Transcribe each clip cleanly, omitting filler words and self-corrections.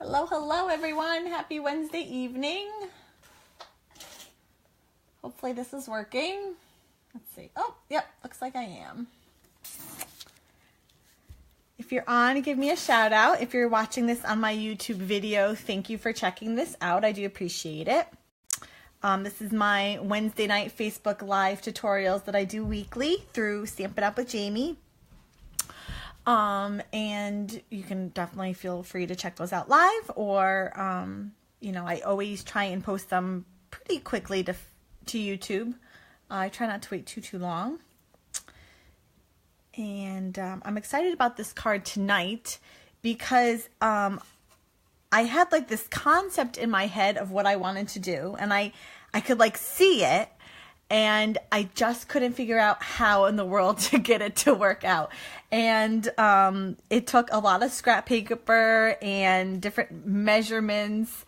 Hello, hello everyone. Happy Wednesday evening. Hopefully this is working. Let's see. Oh, yep, looks like I am. If you're on, give me a shout out. If you're watching this on my YouTube video, thank you for checking this out. I do appreciate it. This is my Wednesday night Facebook Live tutorials that I do weekly through Stampin' Up with Jaimie. And you can definitely feel free to check those out live, or, you know, I always try and post them pretty quickly to YouTube. I try not to wait too long. And, I'm excited about this card tonight because, I had like this concept in my head of what I wanted to do, and I could like see it, and I just couldn't figure out how in the world to get it to work out. And it took a lot of scrap paper and different measurements,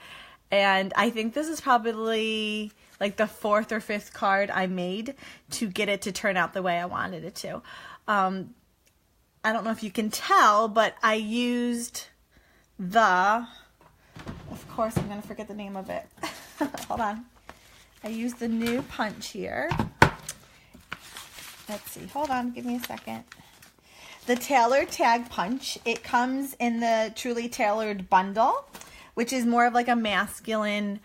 and I think this is probably like the 4th or 5th card I made to get it to turn out the way I wanted it to. I don't know if you can tell, but I used of course I'm going to forget the name of it. Hold on. I used the new punch here. Let's see. Hold on. Give me a second. The tailored tag punch. It comes in the Truly Tailored bundle, which is more of like a masculine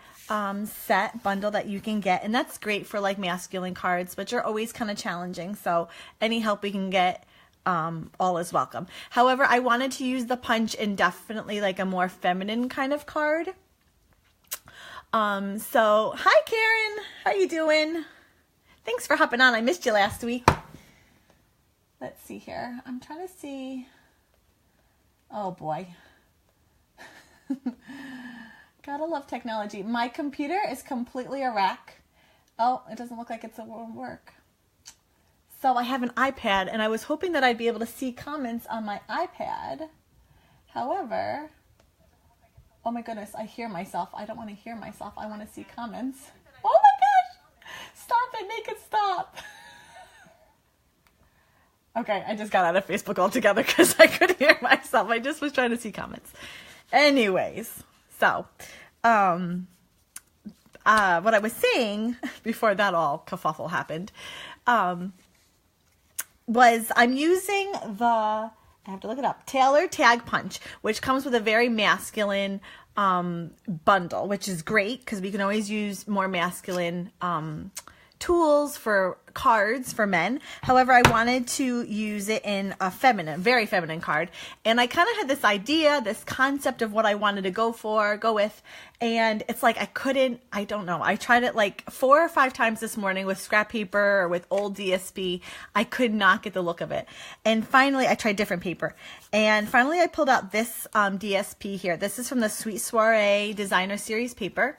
set bundle that you can get. And that's great for like masculine cards, but you're always kind of challenging. So any help we can get, all is welcome. However, I wanted to use the punch in definitely like a more feminine kind of card. So hi Karen, how you doing? Thanks for hopping on. I missed you last week. Let's see here. I'm trying to see. Oh boy. Gotta love technology. My computer is completely a wreck. Oh, it doesn't look like it won't work. So I have an iPad, and I was hoping that I'd be able to see comments on my iPad. However, oh my goodness, I hear myself. I don't want to hear myself. I want to see comments. Oh my gosh! Stop it. Make it stop. Okay, I just got out of Facebook altogether because I couldn't hear myself. I just was trying to see comments. Anyways, so, what I was saying before that all kerfuffle happened, was I'm using I have to look it up, Tailored Tag Punch, which comes with a very masculine bundle, which is great because we can always use more masculine tools for cards for men. However, I wanted to use it in a very feminine card, and I kind of had this idea, this concept of what I wanted to go with, and it's like I don't know. I tried it like 4 or 5 times this morning with scrap paper or with old DSP. I could not get the look of it, and finally I tried different paper, and finally I pulled out this DSP here. This is from the Sweet Soiree Designer Series paper,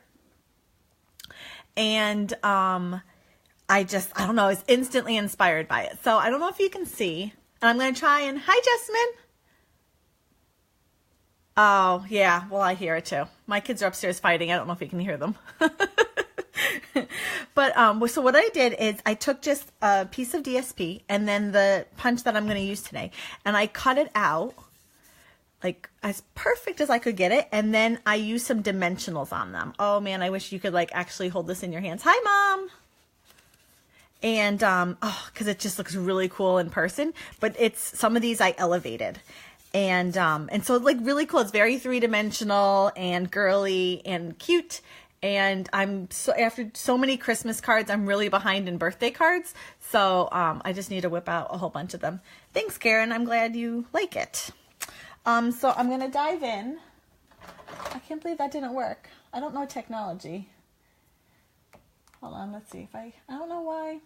and I don't know, I was instantly inspired by it. So I don't know if you can see, and I'm going to try and, hi Jasmine. Oh yeah, well I hear it too. My kids are upstairs fighting. I don't know if you can hear them. But so what I did is I took just a piece of DSP and then the punch that I'm going to use today, and I cut it out like as perfect as I could get it, and then I used some dimensionals on them. Oh man, I wish you could like actually hold this in your hands. Hi Mom. And, cause it just looks really cool in person, but some of these I elevated, and so like really cool. It's very 3-dimensional and girly and cute. And after so many Christmas cards, I'm really behind in birthday cards. So, I just need to whip out a whole bunch of them. Thanks, Karen. I'm glad you like it. So I'm going to dive in. I can't believe that didn't work. I don't know technology. Hold on. Let's see if I don't know why.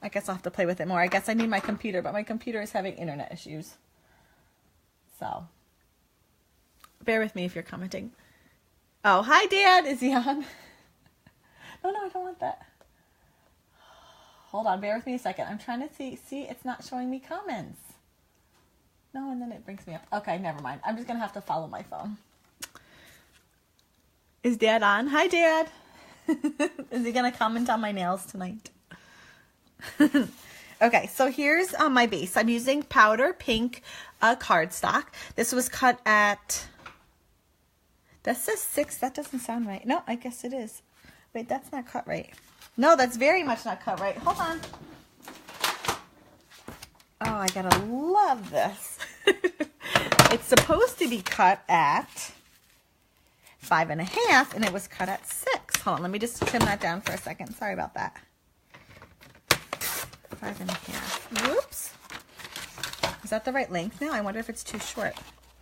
I guess I'll have to play with it more. I guess I need my computer, but my computer is having internet issues. So, bear with me if you're commenting. Oh, hi, Dad. Is he on? No, I don't want that. Hold on. Bear with me a second. I'm trying to see. See, it's not showing me comments. No, and then it brings me up. Okay, never mind. I'm just going to have to follow my phone. Is Dad on? Hi, Dad. Is he going to comment on my nails tonight? Okay, so here's my base. I'm using powder pink cardstock. This was cut at That says 6. That doesn't sound right. No, I guess it is. Wait, that's not cut right. No, that's very much not cut right. Hold on. Oh, I gotta love this. It's supposed to be cut at 5.5, and it was cut at 6. Hold on, let me just trim that down for a second. Sorry about that. 5.5. Whoops. Is that the right length now? I wonder if it's too short.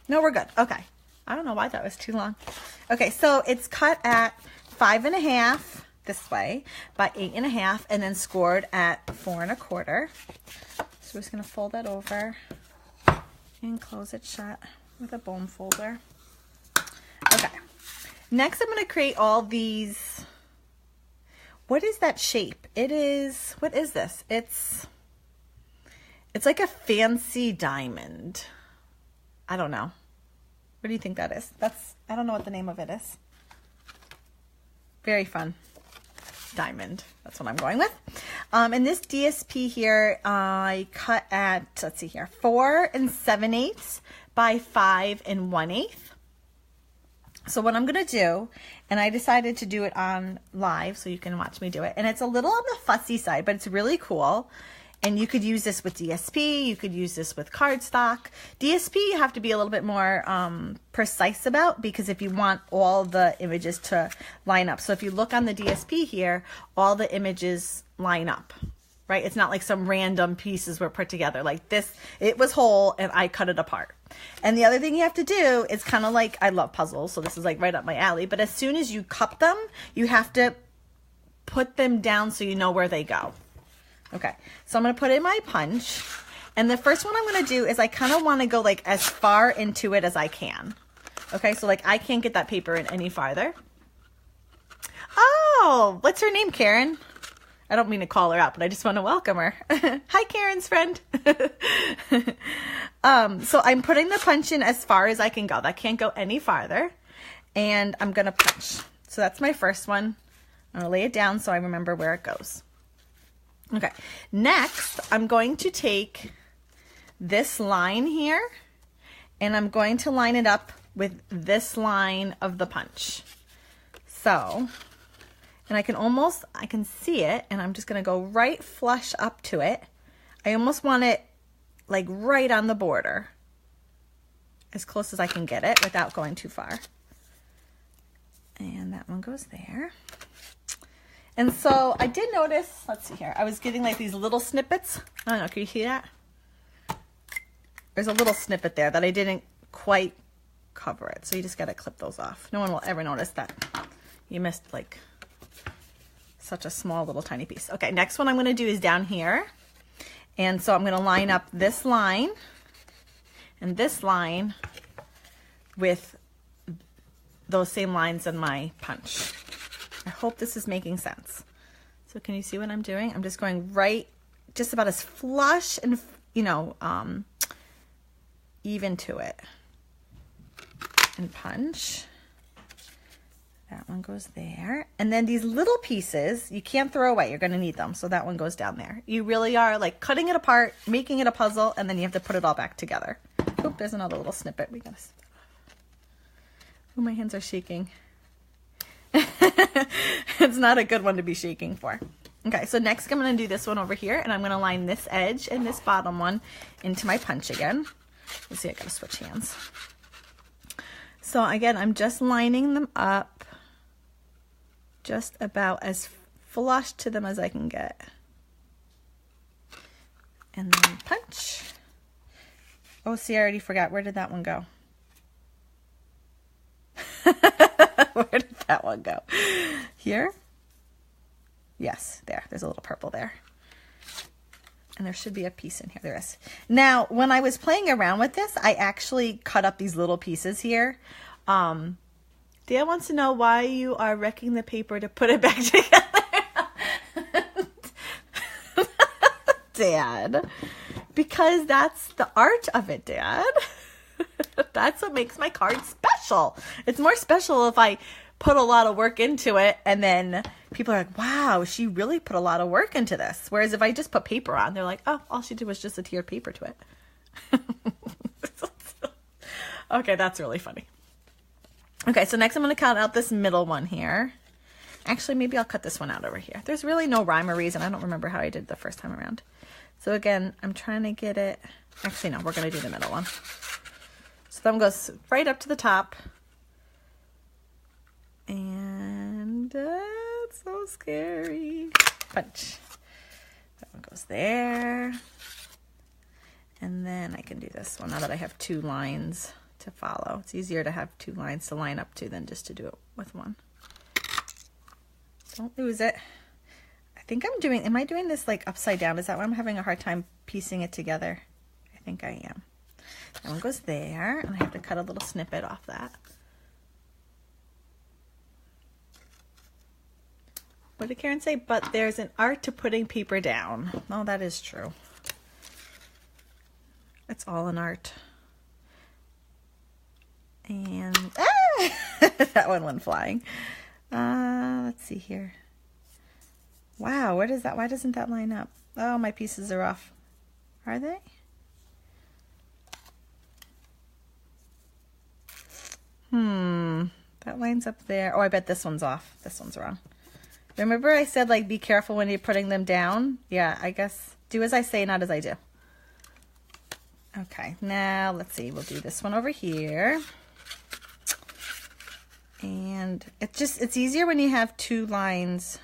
No, we're good. Okay. I don't know why that was too long. Okay, so it's cut at 5.5 this way by 8.5, and then scored at 4.25. So we're just gonna fold that over and close it shut with a bone folder. Okay. Next, I'm gonna create all these. What is that shape? It is. What is this? It's like a fancy diamond. I don't know. What do you think that is? I don't know what the name of it is. Very fun. Diamond. That's what I'm going with. And this DSP here, I cut at, let's see here, 4 7/8 by 5 1/8. So what I'm going to do, and I decided to do it on live so you can watch me do it. And it's a little on the fussy side, but it's really cool. And you could use this with DSP. You could use this with cardstock. DSP you have to be a little bit more precise about, because if you want all the images to line up. So if you look on the DSP here, all the images line up, right? It's not like some random pieces were put together. Like this, it was whole and I cut it apart. And the other thing you have to do is kind of like, I love puzzles, so this is like right up my alley. But as soon as you cup them, you have to put them down so you know where they go. Okay, so I'm going to put in my punch, and the first one I'm going to do is I kind of want to go like as far into it as I can. Okay, so like I can't get that paper in any farther. Oh, what's her name, Karen? I don't mean to call her out, but I just want to welcome her. Hi, Karen's friend. So I'm putting the punch in as far as I can go. That can't go any farther, and I'm going to punch. So that's my first one. I'm going to lay it down so I remember where it goes. Okay, next I'm going to take this line here and I'm going to line it up with this line of the punch. So, and I can see it, and I'm just gonna go right flush up to it. I almost want it like right on the border, as close as I can get it without going too far. And that one goes there. And so I did notice, let's see here, I was getting like these little snippets. I don't know, can you see that? There's a little snippet there that I didn't quite cover it. So you just got to clip those off. No one will ever notice that you missed like such a small little tiny piece. Okay, next one I'm going to do is down here. And so I'm going to line up this line and this line with those same lines in my punch. I hope this is making sense. So can you see what I'm doing? I'm just going right, just about as flush and, you know, even to it. And punch. That one goes there. And then these little pieces, you can't throw away. You're going to need them. So that one goes down there. You really are like cutting it apart, making it a puzzle, and then you have to put it all back together. Oop, there's another little snippet. We got to... Oh, my hands are shaking. It's not a good one to be shaking for. Okay, so next I'm going to do this one over here, and I'm going to line this edge and this bottom one into my punch again. Let's see, I got to switch hands. So again, I'm just lining them up just about as flush to them as I can get. And then punch. Oh, see, I already forgot. Where did that one go? Where did that one go? Here? Yes, there. There's a little purple there. And there should be a piece in here. There is. Now, when I was playing around with this, I actually cut up these little pieces here. Dan wants to know why you are wrecking the paper to put it back together. Dad. Because that's the art of it, Dad. That's what makes my card special. It's more special if I put a lot of work into it and then people are like, wow, she really put a lot of work into this. Whereas if I just put paper on, they're like, oh, all she did was just adhere paper to it. Okay, that's really funny. Okay, so next I'm going to cut out this middle one here. Actually, maybe I'll cut this one out over here. There's really no rhyme or reason. I don't remember how I did the first time around. So again, I'm trying to get it. Actually, no, we're going to do the middle one. So that one goes right up to the top. And it's so scary. Punch. That one goes there. And then I can do this one now that I have 2 lines to follow. It's easier to have 2 lines to line up to than just to do it with one. Don't lose it. I think I'm doing, am I doing this like upside down? Is that why I'm having a hard time piecing it together? I think I am. That one goes there, and I have to cut a little snippet off that. What did Karen say? But there's an art to putting paper down. Oh, that is true. It's all an art. And that one went flying. Let's see here. Wow, where does that, why doesn't that line up? Oh, my pieces are off. Are they? That line's up there. Oh, I bet this one's off. This one's wrong. Remember I said, like, be careful when you're putting them down? Yeah, I guess do as I say, not as I do. Okay, now let's see. We'll do this one over here. And it's easier when you have 2 lines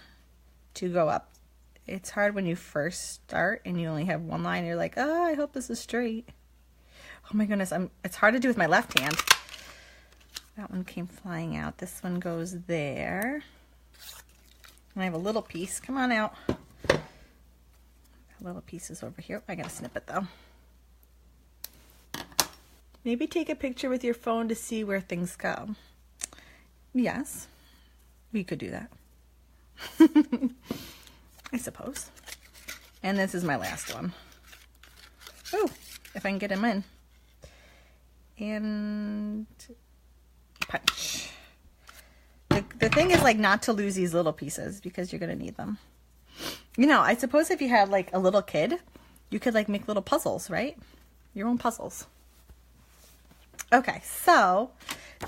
to go up. It's hard when you first start and you only have 1 line. You're like, oh, I hope this is straight. Oh my goodness, it's hard to do with my left hand. That one came flying out. This one goes there. And I have a little piece. Come on out. That little piece is over here. I gotta snip it though. Maybe take a picture with your phone to see where things go. Yes, we could do that. I suppose. And this is my last one. Oh, if I can get him in. And punch. The thing is, like, not to lose these little pieces because you're going to need them. You know, I suppose if you had like a little kid, you could like make little puzzles, right? Your own puzzles. Okay, so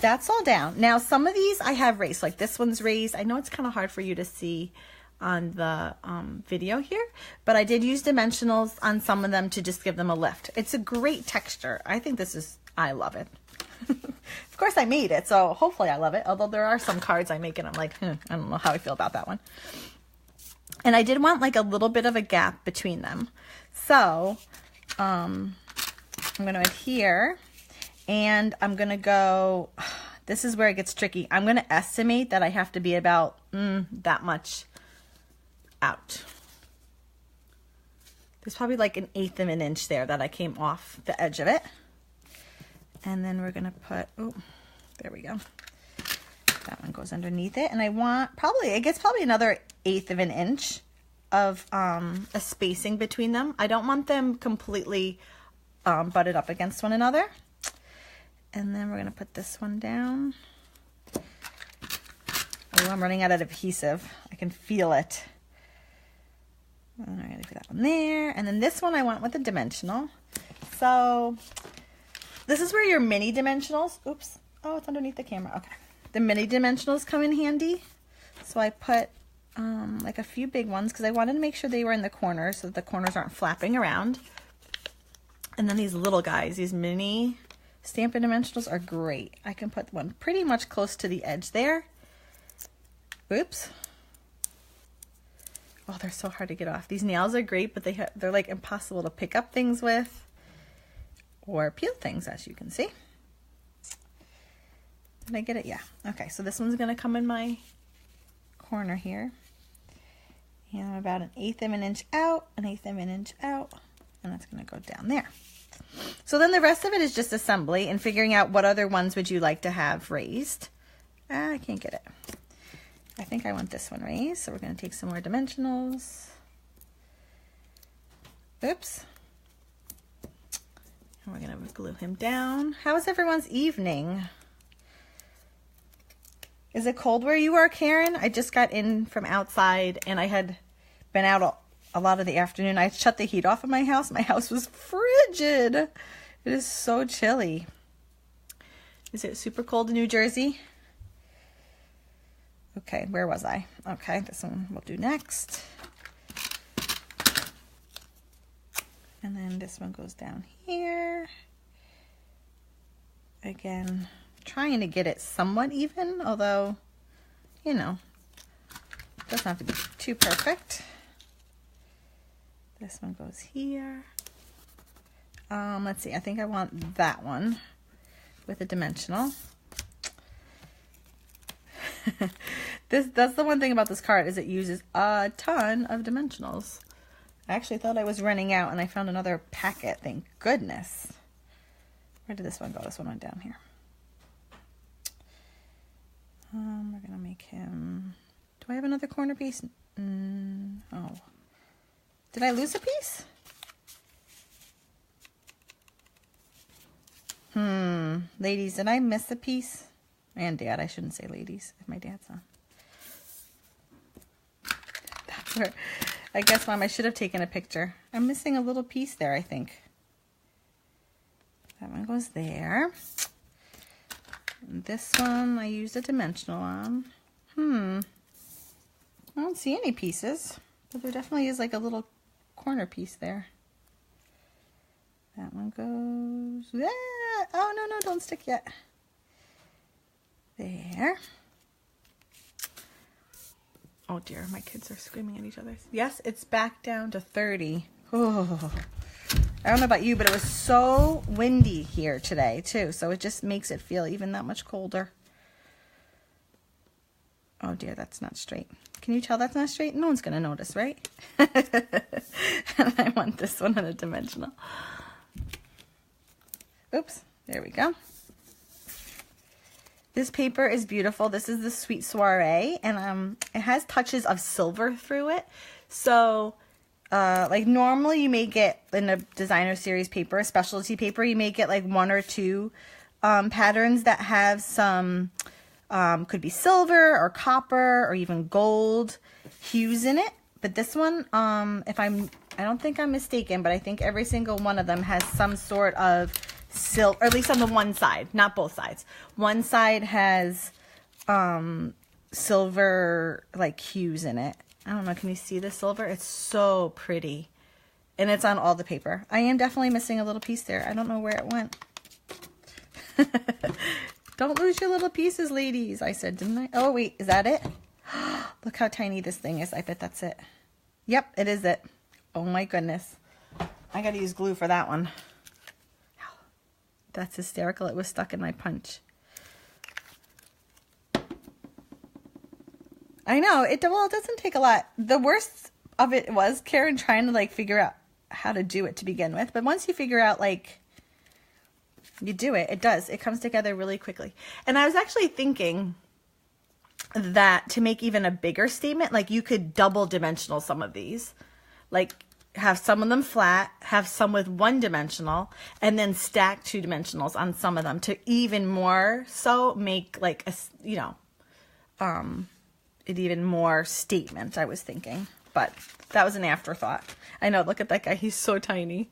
that's all down. Now, some of these I have raised, like this one's raised. I know it's kind of hard for you to see on the video here, but I did use dimensionals on some of them to just give them a lift. It's a great texture. I think this is, I love it. Of course I made it, so hopefully I love it. Although there are some cards I make and I'm like, I don't know how I feel about that one. And I did want like a little bit of a gap between them. So I'm going to adhere. And I'm going to go, this is where it gets tricky. I'm going to estimate that I have to be about that much out. There's probably like 1/8 of an inch there that I came off the edge of it. And then we're going to put, oh, there we go. That one goes underneath it. And I want probably, it gets probably another 1/8 of an inch of a spacing between them. I don't want them completely butted up against one another. And then we're going to put this one down. Oh, I'm running out of adhesive. I can feel it. I'm going to do that one there. And then this one I want with a dimensional. So this is where your mini dimensionals, oops. Oh, it's underneath the camera. Okay. The mini dimensionals come in handy. So I put like a few big ones because I wanted to make sure they were in the corners so that the corners aren't flapping around. And then these little guys, these mini Stampin' dimensionals are great. I can put one pretty much close to the edge there. Oops. Oh, they're so hard to get off. These nails are great, but they're like impossible to pick up things with or peel things, as you can see. Did I get it? Yeah. Okay, so this one's going to come in my corner here. And I'm about 1/8 of an inch out, 1/8 of an inch out, and that's going to go down there. So then the rest of it is just assembly and figuring out what other ones would you like to have raised. I can't get it. I think I want this one raised, so we're going to take some more dimensionals. Oops. And we're going to glue him down. How is everyone's evening? Is it cold where you are, Karen? I just got in from outside and I had been out a lot of the afternoon. I shut the heat off of my house. My house was frigid. It is so chilly. Is it super cold in New Jersey? Okay, where was I? Okay, this one we'll do next. And then this one goes down here. Again, trying to get it somewhat even, although, you know, it doesn't have to be too perfect. This one goes here. Let's see, I think I want that one with a dimensional. That's the one thing about this card, is it uses a ton of dimensionals. I actually thought I was running out and I found another packet, thank goodness. Where did this one go? This one went down here. We're gonna make him, do I have another corner piece? Oh, did I lose a piece? Ladies, did I miss a piece? And Dad, I shouldn't say ladies if my dad's on. That's where, I guess, Mom, I should have taken a picture. I'm missing a little piece there, I think. That one goes there. And this one I used a dimensional on. I don't see any pieces, but there definitely is like a little corner piece there. That one goes there. Oh, no, don't stick yet. There. Oh dear, my kids are screaming at each other. Yes, it's back down to 30. Oh, I don't know about you, but it was so windy here today too, so it just makes it feel even that much colder. Oh dear, that's not straight. Can you tell that's not straight? No one's gonna notice, right? And I want this one on a dimensional. Oops, there we go. This paper is beautiful. This is the Sweet Soiree, and it has touches of silver through it. So, like normally you may get in a designer series paper, a specialty paper, you may get like one or two patterns that have some, could be silver or copper or even gold hues in it. But this one, I don't think I'm mistaken, but I think every single one of them has some sort of silver, or at least on the one side, not both sides. One side has silver like hues in it. I don't know, can you see the silver? It's so pretty. And it's on all the paper. I am definitely missing a little piece there. I don't know where it went. Don't lose your little pieces, ladies, I said, didn't I? Oh, wait, is that it? Look how tiny this thing is. I bet that's it. Yep, it is it. Oh my goodness. I gotta use glue for that one. That's hysterical. It was stuck in my punch. I know. Well, it doesn't take a lot. The worst of it was Karen trying to like figure out how to do it to begin with. But once you figure out like you do it, it does. It comes together really quickly. And I was actually thinking that to make even a bigger statement, like you could double dimensional some of these. Like have some of them flat, have some with one dimensional, and then stack two dimensionals on some of them to even more so make like a, you know, it even more statement, I was thinking. But that was an afterthought. I know, look at that guy, he's so tiny.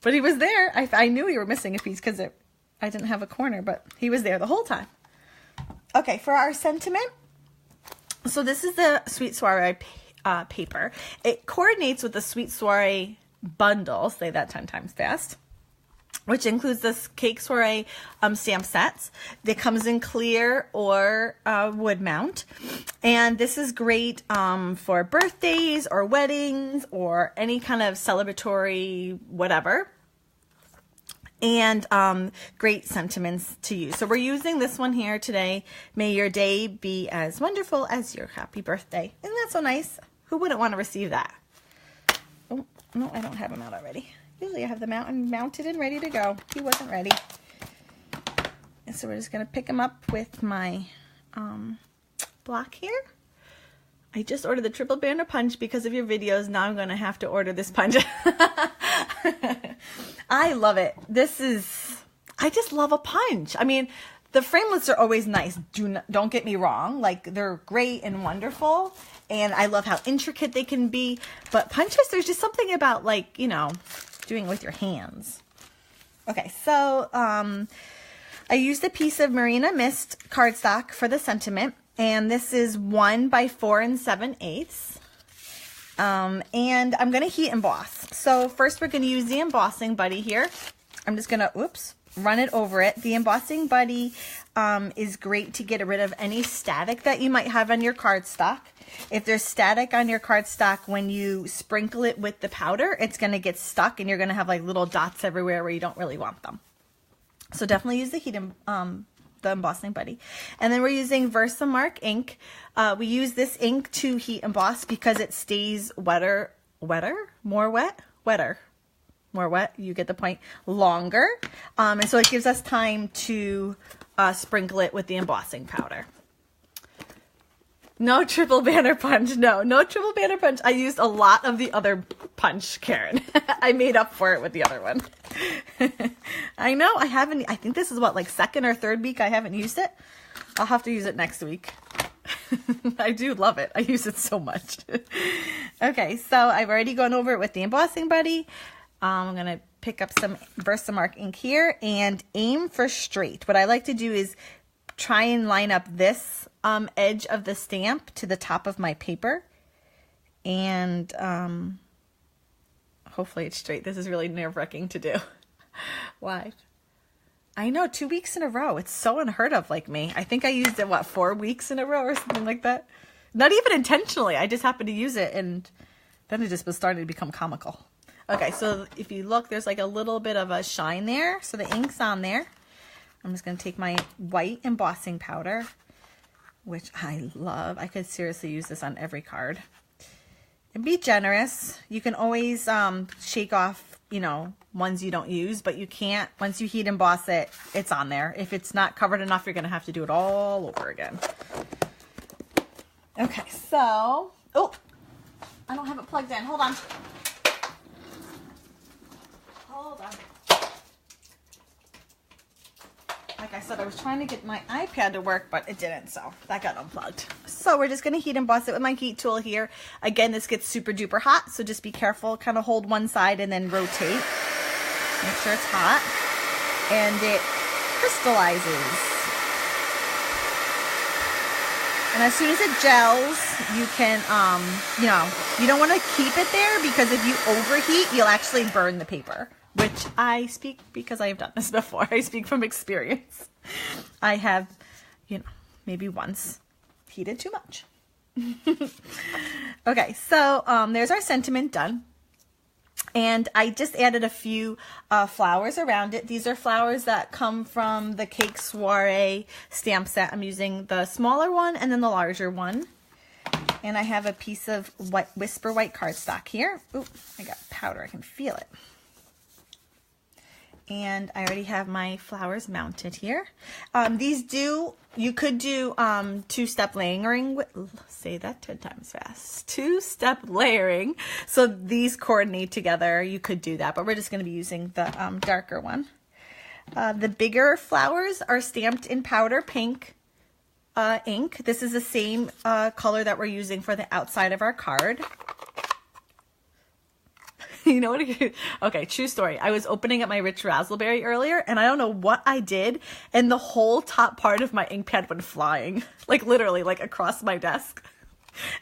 But he was there. I knew we were missing a piece because I didn't have a corner, but he was there the whole time. Okay, for our sentiment, so this is the Sweet Soiree paper. It coordinates with the Sweet Soiree bundle, say that 10 times fast, which includes this Cake Soiree stamp sets that comes in clear or wood mount. And this is great for birthdays or weddings or any kind of celebratory whatever. And great sentiments to use. So we're using this one here today. May your day be as wonderful as your happy birthday. Isn't that so nice? Who wouldn't want to receive that? Oh, no, I don't have them out already. Usually I have them out and mounted and ready to go. He wasn't ready. And so we're just going to pick him up with my block here. I just ordered the triple banner punch because of your videos. Now I'm going to have to order this punch. I love it. I just love a punch. I mean, the framelits are always nice. Don't get me wrong. Like, they're great and wonderful. And I love how intricate they can be. But punches, there's just something about, like, you know, doing it with your hands. Okay, so I used a piece of Marina Mist cardstock for the sentiment. And this is 1 by 4 7/8. And I'm going to heat emboss. So first we're going to use the embossing buddy here. I'm just going to, run it over it. The embossing buddy is great to get rid of any static that you might have on your cardstock. If there's static on your cardstock, when you sprinkle it with the powder, it's going to get stuck and you're going to have like little dots everywhere where you don't really want them. So definitely use the embossing buddy. And then we're using Versamark ink. We use this ink to heat emboss because it stays wetter, more wet, you get the point, longer. And so it gives us time to sprinkle it with the embossing powder. No triple banner punch. No triple banner punch. I used a lot of the other punch, Karen. I made up for it with the other one. I know I haven't, I think this is what, like second or third week I haven't used it. I'll have to use it next week. I do love it. I use it so much. Okay, so I've already gone over it with the embossing buddy. I'm going to pick up some Versamark ink here and aim for straight. What I like to do is try and line up this edge of the stamp to the top of my paper. And hopefully it's straight. This is really nerve-wracking to do. Why? I know, 2 weeks in a row. It's so unheard of like me. I think I used it, 4 weeks in a row or something like that? Not even intentionally. I just happened to use it and then it just was starting to become comical. Okay, so if you look, there's like a little bit of a shine there. So the ink's on there. I'm just going to take my white embossing powder, which I love. I could seriously use this on every card. And be generous. You can always shake off, ones you don't use, but you can't, once you heat emboss it, it's on there. If it's not covered enough, you're going to have to do it all over again. Okay, so, I don't have it plugged in. Hold on. Like I said, I was trying to get my iPad to work, but it didn't, so that got unplugged. So we're just going to heat emboss it with my heat tool here. Again, this gets super duper hot, so just be careful. Kind of hold one side and then rotate. Make sure it's hot. And it crystallizes. And as soon as it gels, you can, you don't want to keep it there because if you overheat, you'll actually burn the paper. Which I speak because I have done this before. I speak from experience. I have, maybe once heated too much. Okay, so there's our sentiment done. And I just added a few flowers around it. These are flowers that come from the Cake Soiree stamp set. I'm using the smaller one and then the larger one. And I have a piece of Whisper White cardstock here. Ooh, I got powder. I can feel it. And I already have my flowers mounted here. You could do two-step layering. Say that 10 times fast. Two-step layering. So these coordinate together. You could do that, but we're just going to be using the darker one. The bigger flowers are stamped in powder pink ink. This is the same color that we're using for the outside of our card. You know what? Okay, true story. I was opening up my Rich Raspberry earlier, and I don't know what I did, and the whole top part of my ink pad went flying. Like, literally, like, across my desk.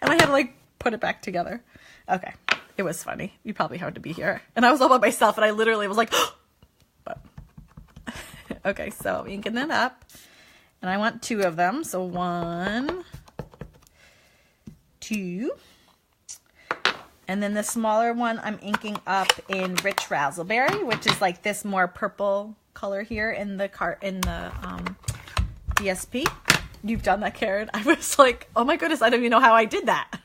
And I had to, like, put it back together. Okay, it was funny. You probably had to be here. And I was all by myself, and I literally was like, but. Okay, so I'm inking that up. And I want 2 of them. So 1, 2. And then the smaller one I'm inking up in Rich Raspberry, which is like this more purple color here in the DSP. You've done that, Karen? I was like, oh my goodness, I don't even know how I did that.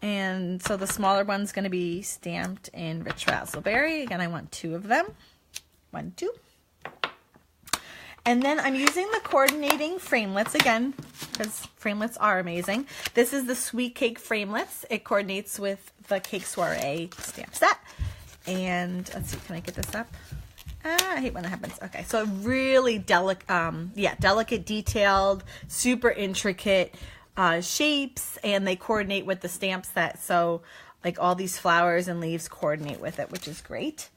And so the smaller one's going to be stamped in Rich Raspberry. Again, I want 2 of them. 1, 2. And then I'm using the coordinating framelits again, because framelits are amazing. This is the Sweet Cake framelits. It coordinates with the Cake Soiree stamp set. And let's see, can I get this up? I hate when that happens. Okay, so really delicate, detailed, super intricate shapes, and they coordinate with the stamp set. So like all these flowers and leaves coordinate with it, which is great.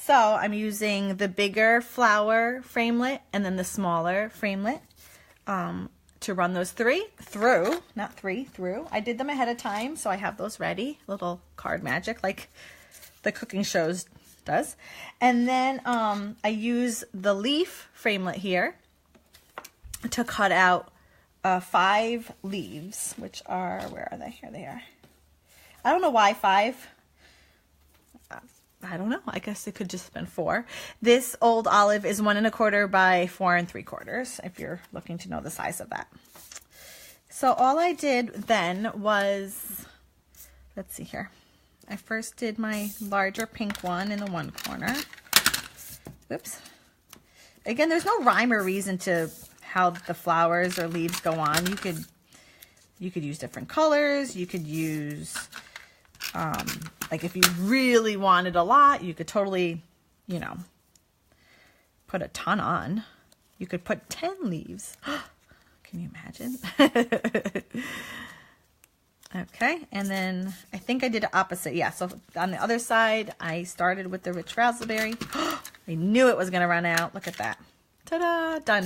So I'm using the bigger flower framelit and then the smaller framelit to run those through. I did them ahead of time, so I have those ready. Little card magic like the cooking shows does. And then I use the leaf framelit here to cut out 5 leaves, which are, where are they? Here they are. I don't know why 5. I don't know. I guess it could just have been 4. This old olive is 1 1/4 by 4 3/4, if you're looking to know the size of that. So all I did then was, let's see here. I first did my larger pink one in the one corner. Oops. Again, there's no rhyme or reason to how the flowers or leaves go on. You could use different colors. You could use, like if you really wanted a lot, you could totally, you know, put a ton on. You could put 10 leaves. Can you imagine? Okay, and then I think I did the opposite. Yeah, so on the other side, I started with the rich raspberry. I knew it was going to run out. Look at that. Ta-da! Done.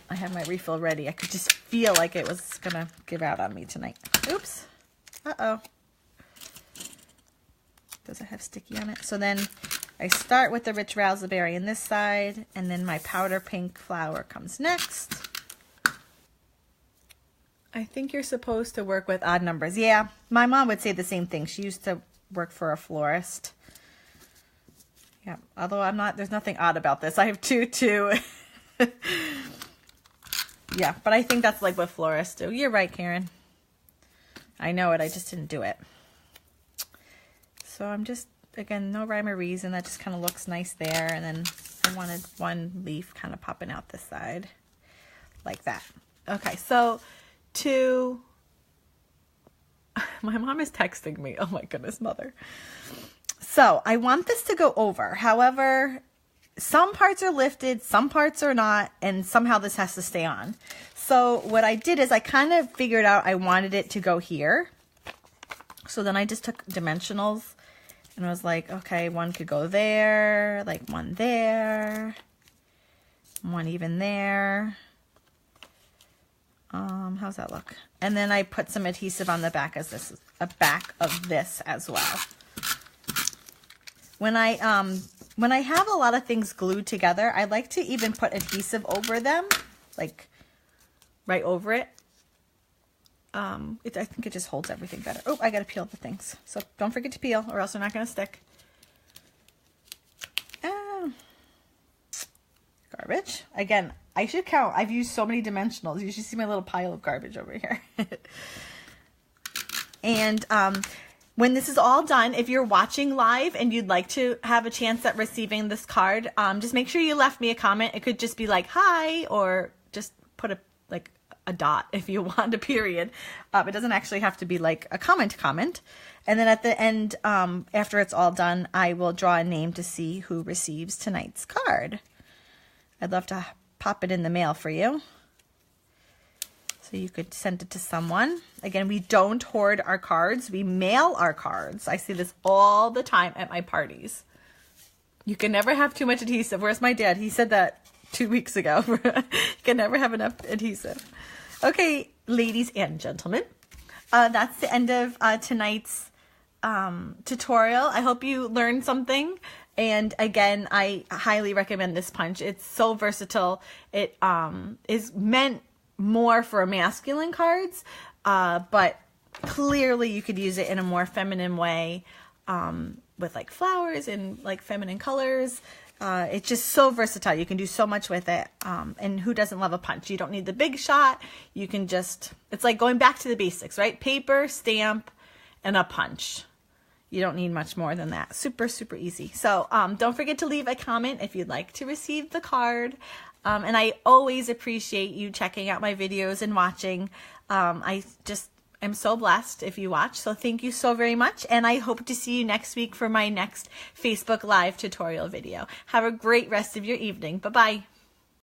I have my refill ready. I could just feel like it was going to give out on me tonight. Oops. Uh-oh. Does it have sticky on it? So then I start with the rich raspberry on this side, and then my powder pink flower comes next. I think you're supposed to work with odd numbers. Yeah, my mom would say the same thing. She used to work for a florist. Yeah, although I'm not, there's nothing odd about this. I have 2, 2. Yeah, but I think that's like what florists do. You're right, Karen. I know it. I just didn't do it. So I'm just, again, no rhyme or reason. That just kind of looks nice there. And then I wanted one leaf kind of popping out this side like that. Okay, so my mom is texting me. Oh my goodness, mother. So I want this to go over. However, some parts are lifted, some parts are not, and somehow this has to stay on. So what I did is I kind of figured out I wanted it to go here. So then I just took dimensionals and I was like, okay, one could go there, like one there, one even there. How's that look? And then I put some adhesive on the back as this, a back of this as well. When I have a lot of things glued together, I like to even put adhesive over them, like right over it. I think it just holds everything better. Oh, I got to peel the things. So don't forget to peel or else they're not going to stick. Garbage. Again, I should count. I've used so many dimensionals. You should see my little pile of garbage over here. And when this is all done, if you're watching live and you'd like to have a chance at receiving this card, just make sure you left me a comment. It could just be like, hi, or just put a dot if you want a period. It doesn't actually have to be like a comment. And then at the end, after it's all done, I will draw a name to see who receives tonight's card. I'd love to pop it in the mail for you. So you could send it to someone. Again, we don't hoard our cards. We mail our cards. I see this all the time at my parties. You can never have too much adhesive. Where's my dad? He said that 2 weeks ago. You can never have enough adhesive. Okay, ladies and gentlemen, that's the end of tonight's tutorial. I hope you learned something. And again, I highly recommend this punch. It's so versatile. It is meant more for masculine cards, but clearly you could use it in a more feminine way, with like flowers and like feminine colors. It's just so versatile. You can do so much with it. And who doesn't love a punch? You don't need the big shot. You can just, it's like going back to the basics, right? Paper, stamp, and a punch. You don't need much more than that. Super, super easy. So don't forget to leave a comment if you'd like to receive the card. And I always appreciate you checking out my videos and watching. I just am so blessed if you watch. So thank you so very much. And I hope to see you next week for my next Facebook Live tutorial video. Have a great rest of your evening. Bye-bye.